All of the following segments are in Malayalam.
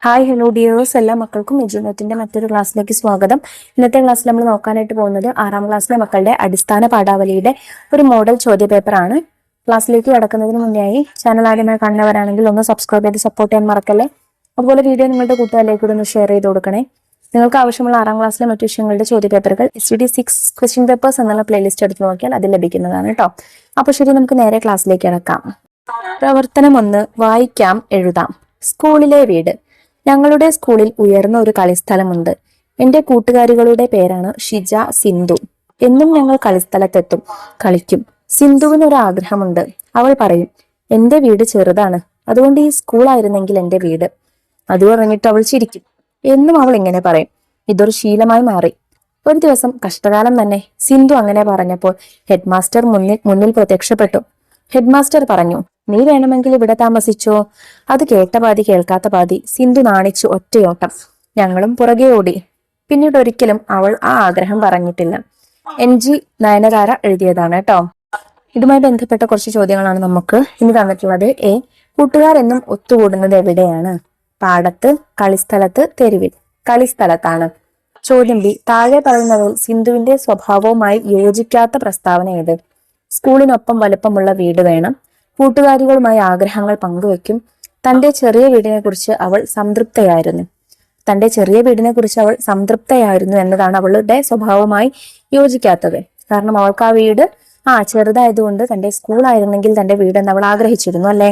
ഹായ് ഹലോ ഡിയേഴ്സ്, എല്ലാ മക്കൾക്കും എജുനെറ്റിന്റെ മറ്റൊരു ക്ലാസ്സിലേക്ക് സ്വാഗതം. ഇന്നത്തെ ക്ലാസ്സിൽ നമ്മൾ നോക്കാനായിട്ട് പോകുന്നത് 6ാം ക്ലാസ്സിലെ മക്കളുടെ അടിസ്ഥാന പാഠാവലിയുടെ ഒരു മോഡൽ ചോദ്യപേപ്പറാണ്. ക്ലാസ്സിലേക്ക് കടക്കുന്നതിന് മുന്നേയായി ചാനൽ ആദ്യമായി കാണുന്നവരാണെങ്കിൽ ഒന്ന് സബ്സ്ക്രൈബ് ചെയ്ത് സപ്പോർട്ട് ചെയ്യാൻ മറക്കല്ലേ. അതുപോലെ വീഡിയോ നിങ്ങളുടെ കൂട്ടുകാരിലേക്ക് കൂടെ ഒന്ന് ഷെയർ ചെയ്ത് കൊടുക്കണേ. നിങ്ങൾക്ക് ആവശ്യമുള്ള 6ാം ക്ലാസ്സിലെ മറ്റു വിഷയങ്ങളുടെ ചോദ്യപേപ്പറുകൾ STD6 ക്വസ്റ്റ്യൻ പേപ്പേഴ്സ് എന്നുള്ള പ്ലേലിസ്റ്റ് എടുത്ത് നോക്കിയാൽ അത് ലഭിക്കുന്നതാണ് കേട്ടോ. അപ്പോൾ ശരി, നമുക്ക് നേരെ ക്ലാസ്സിലേക്ക് കിടക്കാം. പ്രവർത്തനം 1, വായിക്കാം എഴുതാം. സ്കൂളിലെ വീട്. ഞങ്ങളുടെ സ്കൂളിൽ ഉയർന്ന ഒരു കളിസ്ഥലമുണ്ട്. എന്റെ കൂട്ടുകാരികളുടെ പേരാണ് ഷിജ, സിന്ധു. എന്നും ഞങ്ങൾ കളിസ്ഥലത്തെത്തും, കളിക്കും. സിന്ധുവിനൊരു ആഗ്രഹമുണ്ട്. അവൾ പറയും, എന്റെ വീട് ചെറുതാണ്, അതുകൊണ്ട് ഈ സ്കൂളായിരുന്നെങ്കിൽ എന്റെ വീട്. അത് പറഞ്ഞിട്ട് അവൾ ചിരിക്കും. എന്നും അവൾ ഇങ്ങനെ പറയും. ഇതൊരു ശീലമായി മാറി. ഒരു ദിവസം കഷ്ടകാലം തന്നെ. സിന്ധു അങ്ങനെ പറഞ്ഞപ്പോൾ ഹെഡ് മാസ്റ്റർ മുന്നിൽ പ്രത്യക്ഷപ്പെട്ടു. ഹെഡ് മാസ്റ്റർ പറഞ്ഞു, നീ വേണമെങ്കിൽ ഇവിടെ താമസിച്ചോ. അത് കേട്ട പാതി കേൾക്കാത്ത പാതി. സിന്ധു നാണിച്ചു ഒറ്റയോട്ടം. ഞങ്ങളും പുറകെ ഓടി. പിന്നീട് ഒരിക്കലും അവൾ ആ ആഗ്രഹം പറഞ്ഞിട്ടില്ല. NG നയനതാര എഴുതിയതാണ് കേട്ടോ. ഇതുമായി ബന്ധപ്പെട്ട കുറച്ച് ചോദ്യങ്ങളാണ് നമുക്ക് ഇനി തന്നിട്ടുള്ളത്. A, കൂട്ടുകാർ എന്നും ഒത്തുകൂടുന്നത് എവിടെയാണ്? പാടത്ത്, കളിസ്ഥലത്ത്, തെരുവിൽ. കളിസ്ഥലത്താണ്. ചോദ്യം B, താഴെ പറയുന്നതിൽ സിന്ധുവിന്റെ സ്വഭാവവുമായി യോജിക്കാത്ത പ്രസ്താവന ഏത്? സ്കൂളിനൊപ്പം വലുപ്പമുള്ള വീട് വേണം. കൂട്ടുകാരികളുമായി ആഗ്രഹങ്ങൾ പങ്കുവെക്കും. തന്റെ ചെറിയ വീടിനെ കുറിച്ച് അവൾ സംതൃപ്തയായിരുന്നു. എന്നതാണ് അവളുടെ സ്വഭാവമായി യോജിക്കാത്തത്. കാരണം അവൾക്ക് ആ വീട് ചെറുതായതുകൊണ്ട് തന്റെ സ്കൂളായിരുന്നെങ്കിൽ തന്റെ വീടെന്ന് അവൾ ആഗ്രഹിച്ചിരുന്നു അല്ലെ.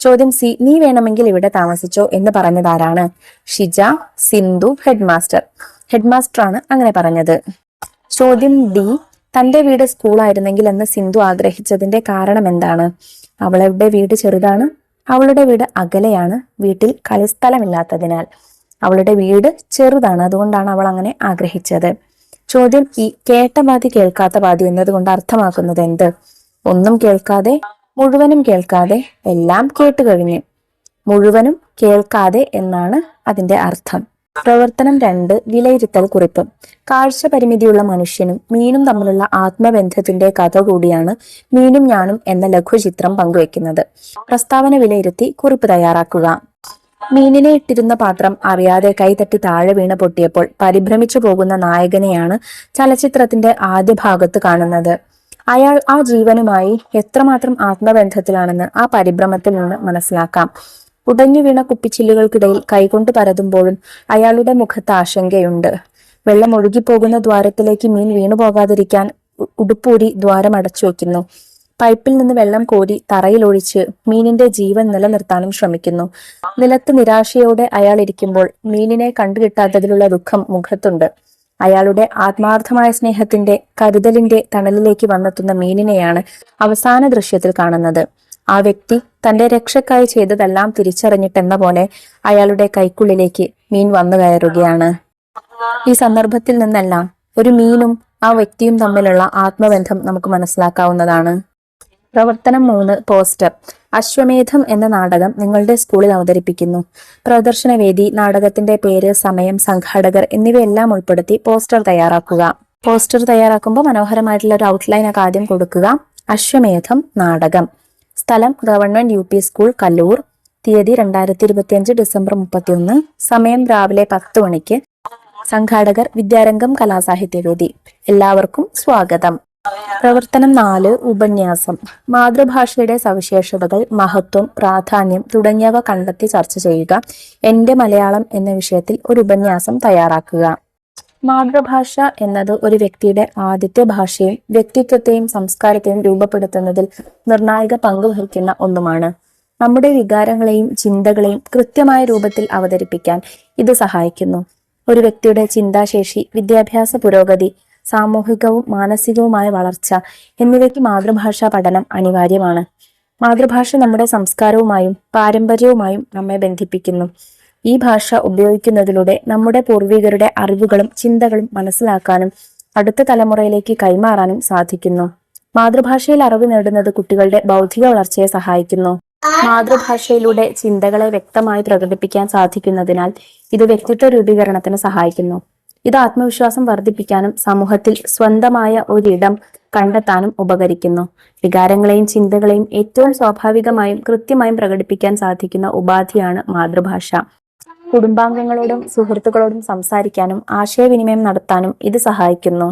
ചോദ്യം C, നീ വേണമെങ്കിൽ ഇവിടെ താമസിച്ചോ എന്ന് പറഞ്ഞതാരാണ്? ഷിജ, സിന്ധു, ഹെഡ് മാസ്റ്റർ ആണ് അങ്ങനെ പറഞ്ഞത്. ചോദ്യം D, തന്റെ വീട് സ്കൂളായിരുന്നെങ്കിൽ എന്ന് സിന്ധു ആഗ്രഹിച്ചതിന്റെ കാരണം എന്താണ്? അവളുടെ വീട് ചെറുതാണ്, അവളുടെ വീട് അകലെയാണ്, വീട്ടിൽ കളിസ്ഥലമില്ലാത്തതിനാൽ. അവളുടെ വീട് ചെറുതാണ്, അതുകൊണ്ടാണ് അവൾ അങ്ങനെ ആഗ്രഹിച്ചത്. ചോദ്യം E, കേട്ട പാതി കേൾക്കാത്ത പാതി എന്നതുകൊണ്ട് അർത്ഥമാക്കുന്നത് എന്ത്? ഒന്നും കേൾക്കാതെ, മുഴുവനും കേൾക്കാതെ, എല്ലാം കേട്ട് കഴിഞ്ഞു. മുഴുവനും കേൾക്കാതെ എന്നാണ് അതിന്റെ അർത്ഥം. പ്രവർത്തനം 2, വിലയിരുത്തൽ കുറിപ്പ്. കാഴ്ച പരിമിതിയുള്ള മനുഷ്യനും മീനും തമ്മിലുള്ള ആത്മബന്ധത്തിന്റെ കഥ കൂടിയാണ് മീനും ഞാനും എന്ന ലഘുചിത്രം പങ്കുവെക്കുന്നത്. പ്രസ്താവന വിലയിരുത്തി കുറിപ്പ് തയ്യാറാക്കുക. മീനിനെ ഇട്ടിരുന്ന പാത്രം അറിയാതെ കൈതട്ടി താഴെ വീണ് പൊട്ടിയപ്പോൾ പരിഭ്രമിച്ചു പോകുന്ന നായകനെയാണ് ചലച്ചിത്രത്തിന്റെ ആദ്യ ഭാഗത്ത് കാണുന്നത്. അയാൾ ആ ജീവനുമായി എത്രമാത്രം ആത്മബന്ധത്തിലാണെന്ന് ആ പരിഭ്രമത്തിൽ നിന്ന് മനസ്സിലാക്കാം. ഉടഞ്ഞു വീണ കുപ്പിച്ചില്ലുകൾക്കിടയിൽ കൈകൊണ്ട് പരതുമ്പോഴും അയാളുടെ മുഖത്ത് ആശങ്കയുണ്ട്. വെള്ളം ഒഴുകിപ്പോകുന്ന ദ്വാരത്തിലേക്ക് മീൻ വീണു പോകാതിരിക്കാൻ ഉടുപ്പൂരി ദ്വാരം അടച്ചു വയ്ക്കുന്നു. പൈപ്പിൽ നിന്ന് വെള്ളം കോരി തറയിലൊഴിച്ച് മീനിന്റെ ജീവൻ നിലനിർത്താനും ശ്രമിക്കുന്നു. നിലത്ത് നിരാശയോടെ അയാൾ ഇരിക്കുമ്പോൾ മീനിനെ കണ്ടുകിട്ടാത്തതിലുള്ള ദുഃഖം മുഖത്തുണ്ട്. അയാളുടെ ആത്മാർത്ഥമായ സ്നേഹത്തിന്റെ, കരുതലിന്റെ തണലിലേക്ക് വന്നെത്തുന്ന മീനിനെയാണ് അവസാന ദൃശ്യത്തിൽ കാണുന്നത്. ആ വ്യക്തി തന്റെ രക്ഷക്കായി ചെയ്തതെല്ലാം തിരിച്ചറിഞ്ഞിട്ടെന്ന പോലെ അയാളുടെ കൈക്കുള്ളിലേക്ക് മീൻ വന്നു കയറുകയാണ്. ഈ സന്ദർഭത്തിൽ നിന്നെല്ലാം ഒരു മീനും ആ വ്യക്തിയും തമ്മിലുള്ള ആത്മബന്ധം നമുക്ക് മനസ്സിലാക്കാവുന്നതാണ്. പ്രവർത്തനം 3, പോസ്റ്റർ. അശ്വമേധം എന്ന നാടകം നിങ്ങളുടെ സ്കൂളിൽ അവതരിപ്പിക്കുന്നു. പ്രദർശനവേദി, നാടകത്തിന്റെ പേര്, സമയം, സംഘാടകർ എന്നിവയെല്ലാം ഉൾപ്പെടുത്തി പോസ്റ്റർ തയ്യാറാക്കുക. പോസ്റ്റർ തയ്യാറാക്കുമ്പോൾ മനോഹരമായിട്ടുള്ള ഒരു ഔട്ട്ലൈൻ ഒക്കെ ആദ്യം കൊടുക്കുക. അശ്വമേധം നാടകം. സ്ഥലം ഗവൺമെന്റ് UP സ്കൂൾ, കല്ലൂർ. തീയതി 2025 ഡിസംബർ 31. സമയം രാവിലെ 10 മണിക്ക്. സംഘാടകർ വിദ്യാരംഗം കലാസാഹിത്യവേദി. എല്ലാവർക്കും സ്വാഗതം. പ്രവർത്തനം 4, ഉപന്യാസം. മാതൃഭാഷയുടെ സവിശേഷതകൾ, മഹത്വം, പ്രാധാന്യം തുടങ്ങിയവ കണ്ടെത്തി ചർച്ച ചെയ്യുക. എന്റെ മലയാളം എന്ന വിഷയത്തിൽ ഒരു ഉപന്യാസം തയ്യാറാക്കുക. മാതൃഭാഷ എന്നത് ഒരു വ്യക്തിയുടെ ആദ്യത്തെ ഭാഷയും വ്യക്തിത്വത്തെയും സംസ്കാരത്തെയും രൂപപ്പെടുത്തുന്നതിൽ നിർണായക പങ്ക് വഹിക്കുന്ന ഒന്നുമാണ്. നമ്മുടെ വികാരങ്ങളെയും ചിന്തകളെയും കൃത്യമായ രൂപത്തിൽ അവതരിപ്പിക്കാൻ ഇത് സഹായിക്കുന്നു. ഒരു വ്യക്തിയുടെ ചിന്താശേഷി, വിദ്യാഭ്യാസ പുരോഗതി, സാമൂഹികവും മാനസികവുമായ വളർച്ച എന്നിവയ്ക്ക് മാതൃഭാഷാ പഠനം അനിവാര്യമാണ്. മാതൃഭാഷ നമ്മുടെ സംസ്കാരവുമായും പാരമ്പര്യവുമായും നമ്മെ ബന്ധിപ്പിക്കുന്നു. ഈ ഭാഷ ഉപയോഗിക്കുന്നതിലൂടെ നമ്മുടെ പൂർവികരുടെ അറിവുകളും ചിന്തകളും മനസ്സിലാക്കാനും അടുത്ത തലമുറയിലേക്ക് കൈമാറാനും സാധിക്കുന്നു. മാതൃഭാഷയിൽ അറിവ് നേടുന്നത് കുട്ടികളുടെ ബൗദ്ധിക വളർച്ചയെ സഹായിക്കുന്നു. മാതൃഭാഷയിലൂടെ ചിന്തകളെ വ്യക്തമായി പ്രകടിപ്പിക്കാൻ സാധിക്കുന്നതിനാൽ ഇത് വ്യക്തിത്വ രൂപീകരണത്തിന് സഹായിക്കുന്നു. ഇത് ആത്മവിശ്വാസം വർദ്ധിപ്പിക്കാനും സമൂഹത്തിൽ സ്വന്തമായ ഒരിടം കണ്ടെത്താനും ഉപകരിക്കുന്നു. വികാരങ്ങളെയും ചിന്തകളെയും ഏറ്റവും സ്വാഭാവികമായും കൃത്യമായും പ്രകടിപ്പിക്കാൻ സാധിക്കുന്ന ഉപാധിയാണ് മാതൃഭാഷ. കുടുംബാംഗങ്ങളോടും സുഹൃത്തുക്കളോടും സംസാരിക്കാനും ആശയവിനിമയം നടത്താനും ഇത് സഹായിക്കുന്നു.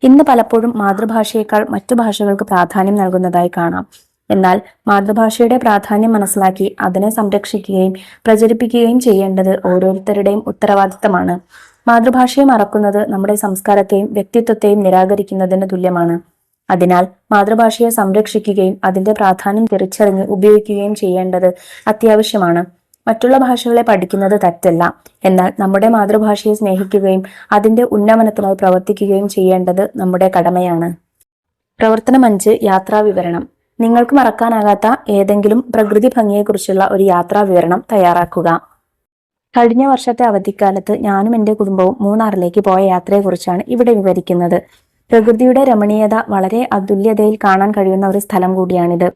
ഇന്ന് പലപ്പോഴും മാതൃഭാഷയേക്കാൾ മറ്റു ഭാഷകൾക്ക് പ്രാധാന്യം നൽകുന്നതായി കാണാം. എന്നാൽ മാതൃഭാഷയുടെ പ്രാധാന്യം മനസ്സിലാക്കി അതിനെ സംരക്ഷിക്കുകയും പ്രചരിപ്പിക്കുകയും ചെയ്യേണ്ടത് ഓരോരുത്തരുടെയും ഉത്തരവാദിത്തമാണ്. മാതൃഭാഷയെ മറക്കുന്നത് നമ്മുടെ സംസ്കാരത്തെയും വ്യക്തിത്വത്തെയും നിരാകരിക്കുന്നതിന് തുല്യമാണ്. അതിനാൽ മാതൃഭാഷയെ സംരക്ഷിക്കുകയും അതിന്റെ പ്രാധാന്യം തിരിച്ചറിഞ്ഞ് ഉപയോഗിക്കുകയും ചെയ്യേണ്ടത് അത്യാവശ്യമാണ്. മറ്റുള്ള ഭാഷകളെ പഠിക്കുന്നത് തെറ്റല്ല. എന്നാൽ നമ്മുടെ മാതൃഭാഷയെ സ്നേഹിക്കുകയും അതിന്റെ ഉന്നമനത്തിനായി പ്രവർത്തിക്കുകയും ചെയ്യേണ്ടത് നമ്മുടെ കടമയാണ്. പ്രവർത്തനം 5. യാത്രാ വിവരണം. നിങ്ങൾക്ക് മറക്കാനാകാത്ത ഏതെങ്കിലും പ്രകൃതി ഭംഗിയെക്കുറിച്ചുള്ള ഒരു യാത്രാ വിവരണം തയ്യാറാക്കുക. കഴിഞ്ഞ വർഷത്തെ അവധിക്കാലത്ത് ഞാനും എൻ്റെ കുടുംബവും മൂന്നാറിലേക്ക് പോയ യാത്രയെക്കുറിച്ചാണ് ഇവിടെ വിവരിക്കുന്നത്. പ്രകൃതിയുടെ രമണീയത വളരെ അതുല്യതയിൽ കാണാൻ കഴിയുന്ന ഒരു സ്ഥലം കൂടിയാണിത്.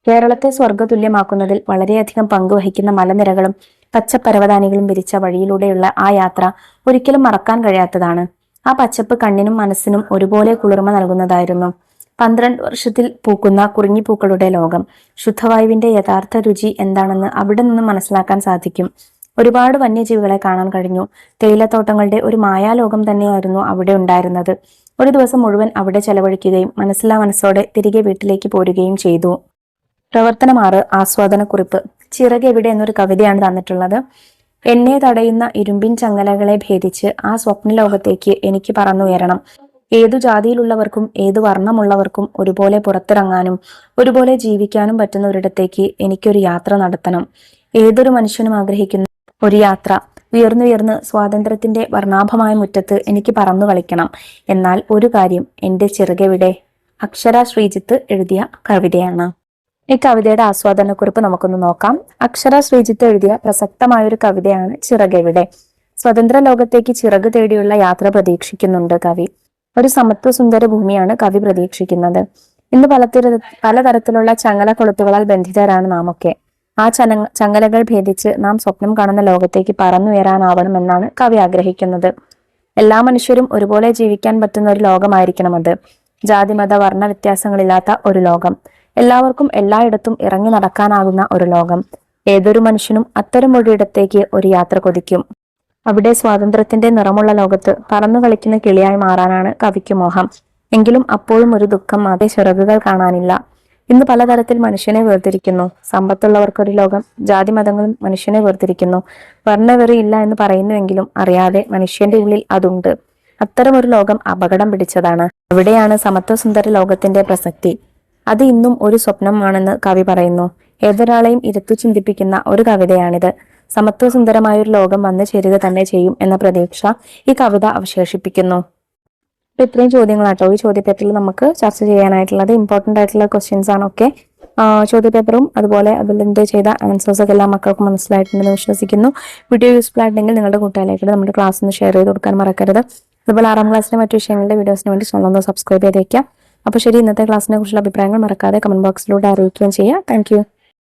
കേരളത്തെ സ്വർഗതുല്യമാക്കുന്നതിൽ വളരെയധികം പങ്കുവഹിക്കുന്ന മലനിരകളും പച്ചപ്പരവതാനികളും വിരിച്ച വഴിയിലൂടെയുള്ള ആ യാത്ര ഒരിക്കലും മറക്കാൻ കഴിയാത്തതാണ്. ആ പച്ചപ്പ് കണ്ണിനും മനസ്സിനും ഒരുപോലെ കുളിർമ നൽകുന്നതായിരുന്നു. 12 വർഷത്തിൽ പൂക്കുന്ന കുറിഞ്ഞിപ്പൂക്കളുടെ ലോകം. ശുദ്ധവായുവിന്റെ യഥാർത്ഥ രുചി എന്താണെന്ന് അവിടെ നിന്നും മനസ്സിലാക്കാൻ സാധിക്കും. ഒരുപാട് വന്യജീവികളെ കാണാൻ കഴിഞ്ഞു. തേയിലത്തോട്ടങ്ങളുടെ ഒരു മായാലോകം തന്നെയായിരുന്നു അവിടെ ഉണ്ടായിരുന്നത്. ഒരു ദിവസം മുഴുവൻ അവിടെ ചെലവഴിക്കുകയും മനസ്സില്ലാ മനസ്സോടെ തിരികെ വീട്ടിലേക്ക് പോരുകയും ചെയ്തു. പ്രവർത്തനം 6. ആസ്വാദനക്കുറിപ്പ്. ചിറക് എവിടെ എന്നൊരു കവിതയാണ് തന്നിട്ടുള്ളത്. എന്നെ തടയുന്ന ഇരുമ്പിൻ ചങ്ങലകളെ ഭേദിച്ച് ആ സ്വപ്നലോകത്തേക്ക് എനിക്ക് പറന്നുയരണം. ഏതു ജാതിയിലുള്ളവർക്കും ഏതു വർണ്ണമുള്ളവർക്കും ഒരുപോലെ പുറത്തിറങ്ങാനും ഒരുപോലെ ജീവിക്കാനും പറ്റുന്ന ഒരിടത്തേക്ക് എനിക്കൊരു യാത്ര നടത്തണം. ഏതൊരു മനുഷ്യനും ആഗ്രഹിക്കുന്ന ഒരു യാത്ര. ഉയർന്നുയർന്ന് സ്വാതന്ത്ര്യത്തിന്റെ വർണ്ണാഭമായ മുറ്റത്ത് എനിക്ക് പറന്നു കളിക്കണം. എന്നാൽ ഒരു കാര്യം, എന്റെ ചിറകെവിടെ? അക്ഷര ശ്രീജിത്ത് എഴുതിയ കവിതയാണ്. ഈ കവിതയുടെ ആസ്വാദനക്കുറിപ്പ് നമുക്കൊന്ന് നോക്കാം. അക്ഷര ശ്രീജിത്ത് എഴുതിയ പ്രസക്തമായൊരു കവിതയാണ് ചിറകെവിടെ. സ്വതന്ത്ര ലോകത്തേക്ക് ചിറക് തേടിയുള്ള യാത്ര പ്രതീക്ഷിക്കുന്നുണ്ട് കവി. ഒരു സമത്വ സുന്ദര ഭൂമിയാണ് കവി പ്രതീക്ഷിക്കുന്നത്. ഇന്ന് പലതരത്തിലുള്ള ചങ്ങല കൊളുത്തുകളാൽ ബന്ധിതരാണ് നാമൊക്കെ. ആ ചങ്ങലകൾ ഭേദിച്ച് നാം സ്വപ്നം കാണുന്ന ലോകത്തേക്ക് പറന്നുയരാനാവണമെന്നാണ് കവി ആഗ്രഹിക്കുന്നത്. എല്ലാ മനുഷ്യരും ഒരുപോലെ ജീവിക്കാൻ പറ്റുന്ന ഒരു ലോകമായിരിക്കണം അത്. ജാതിമത വർണ്ണ വ്യത്യാസങ്ങളില്ലാത്ത ഒരു ലോകം. എല്ലാവർക്കും എല്ലായിടത്തും ഇറങ്ങി നടക്കാനാകുന്ന ഒരു ലോകം. ഏതൊരു മനുഷ്യനും അത്തരം ഒരിടത്തേക്ക് ഒരു യാത്ര കൊതിക്കും. അവിടെ സ്വാതന്ത്ര്യത്തിന്റെ നിറമുള്ള ലോകത്ത് പറന്നു കളിക്കുന്ന കിളിയായി മാറാനാണ് കവിക്ക് മോഹം. എങ്കിലും അപ്പോഴും ഒരു ദുഃഖം, അതേ ചിറകുകൾ കാണാനില്ല. ഇന്ന് പലതരത്തിൽ മനുഷ്യനെ വേർതിരിക്കുന്നു. സമ്പത്തുള്ളവർക്കൊരു ലോകം, ജാതി മതങ്ങളും മനുഷ്യനെ വേർതിരിക്കുന്നു. വർണ്ണവെറി ഇല്ല എന്ന് പറയുന്നുവെങ്കിലും അറിയാതെ മനുഷ്യന്റെ ഉള്ളിൽ അതുണ്ട്. അത്തരമൊരു ലോകം അപകടം പിടിച്ചതാണ്. അവിടെയാണ് സമത്വസുന്ദര ലോകത്തിന്റെ പ്രസക്തി. അത് ഇന്നും ഒരു സ്വപ്നമാണെന്ന് കവി പറയുന്നു. ഏതൊരാളെയും ഇരുത്തു ചിന്തിപ്പിക്കുന്ന ഒരു കവിതയാണിത്. സമത്വസുന്ദരമായൊരു ലോകം വന്നു ചേരുക തന്നെ ചെയ്യും എന്ന പ്രതീക്ഷ ഈ കവിത അവശേഷിപ്പിക്കുന്നു. അപ്പൊ ഇത്രയും ചോദ്യങ്ങളാട്ടോ ഈ ചോദ്യപേപ്പറിൽ നമുക്ക് ചർച്ച ചെയ്യാനായിട്ടുള്ളത്. ഇമ്പോർട്ടന്റ് ആയിട്ടുള്ള ക്വസ്റ്റ്യൻസ് ആണ് ഒക്കെ. ചോദ്യപേപ്പറും അതുപോലെ അതിൽ ചെയ്ത ആൻസേഴ്സ് ഒക്കെ എല്ലാ മക്കൾക്കും മനസ്സിലായിട്ടുണ്ടെന്ന് വിശ്വസിക്കുന്നു. വീഡിയോ യൂസ്ഫുൾ ആയിട്ടുണ്ടെങ്കിൽ നിങ്ങളുടെ കൂട്ടുകാരിലേക്ക് നമ്മുടെ ക്ലാസ് ഒന്ന് ഷെയർ ചെയ്ത് കൊടുക്കാൻ മറക്കരുത്. അതുപോലെ 6ാം ക്ലാസ്സിലെ മറ്റു വിഷയങ്ങളുടെ വീഡിയോസിന് വേണ്ടി ചാനൽ ഒന്ന് സബ്സ്ക്രൈബ് ചെയ്തേക്കാം. അപ്പോൾ ശരി, ഇന്നത്തെ ക്ലാസ്സിനെ കുറിച്ചുള്ള അഭിപ്രായങ്ങൾ മറക്കാതെ കമന്റ് ബോക്സിലൂടെ അറിയിക്കുകയും ചെയ്യാം. Thank you.